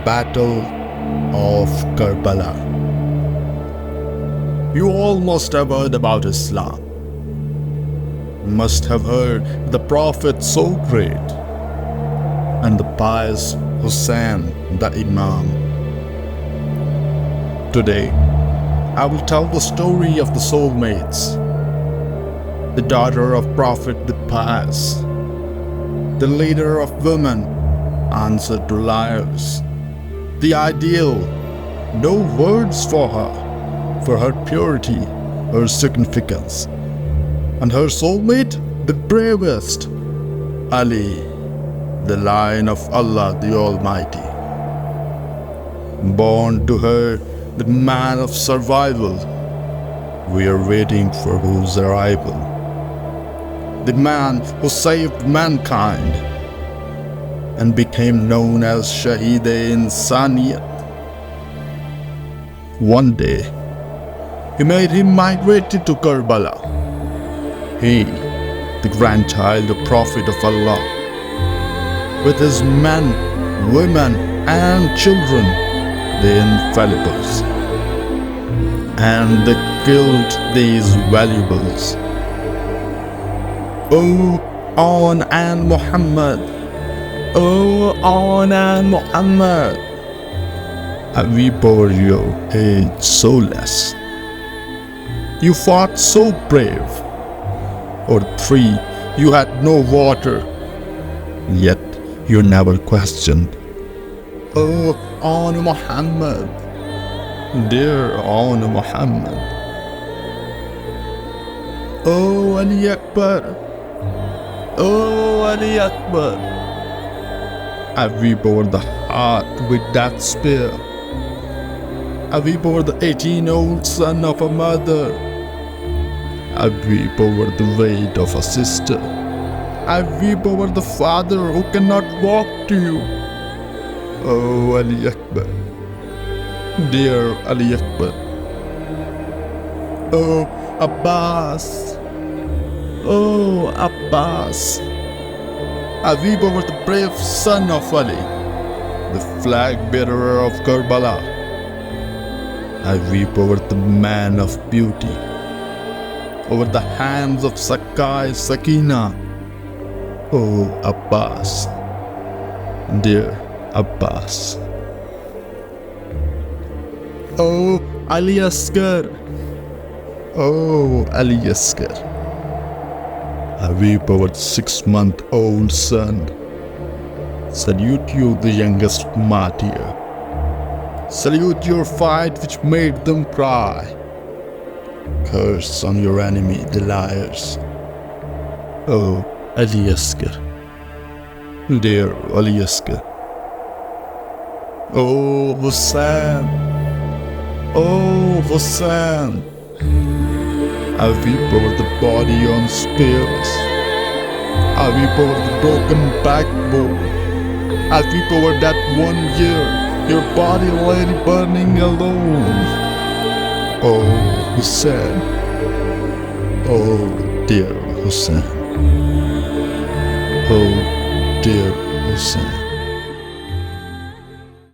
Battle of Karbala. You all must have heard about Islam. Must have heard the Prophet so great, and the pious Hussein the Imam. Today, I will tell the story of the soulmates, the daughter of Prophet the pious, the leader of women, answer to liars, the ideal, no words for her purity, her significance, and her soulmate, the bravest, Ali, the Lion of Allah the Almighty. Born to her, the man of survival, we are waiting for whose arrival. The man who saved mankind and became known as Shaheed Insaniyat. One day, he made him migrated to Karbala. He, the grandchild of Prophet of Allah, with his men, women and children, the infallibles, and they killed these valuables. Oh, on and Muhammad! Oh, on and Muhammad! And we bore your age so less. You fought so brave. Or three, you had no water, yet you never questioned. Oh, on Muhammad! Dear on Muhammad! Oh, Ali Akbar! Oh, Ali Akbar! And we bore the heart with that spear. And we bore the 18-year-old son of a mother. And we bore the weight of a sister. And we bore the father who cannot walk to you. Oh, Ali Akbar. Dear Ali Akbar. Oh, Abbas. Oh, Abbas. And we bore the brave son of Ali, the flag bearer of Karbala. And we bore the man of beauty over the hands of Sakai Sakina. Oh, Abbas. Dear Abbas. Oh, Ali Asghar. Oh, Ali Asghar. I weep over the 6-month-old son. Salute you, the youngest martyr. Salute your fight which made them cry. Curse on your enemy, the liars. Oh, Ali Asghar. Dear Ali Asghar. Oh, Hussein. Oh, Hussein. I weep over the body on spears. I weep over the broken backbone. I weep over that 1 year your body lay burning alone. Oh, Hussein. Oh, dear Hussein. Oh, dear Hussein.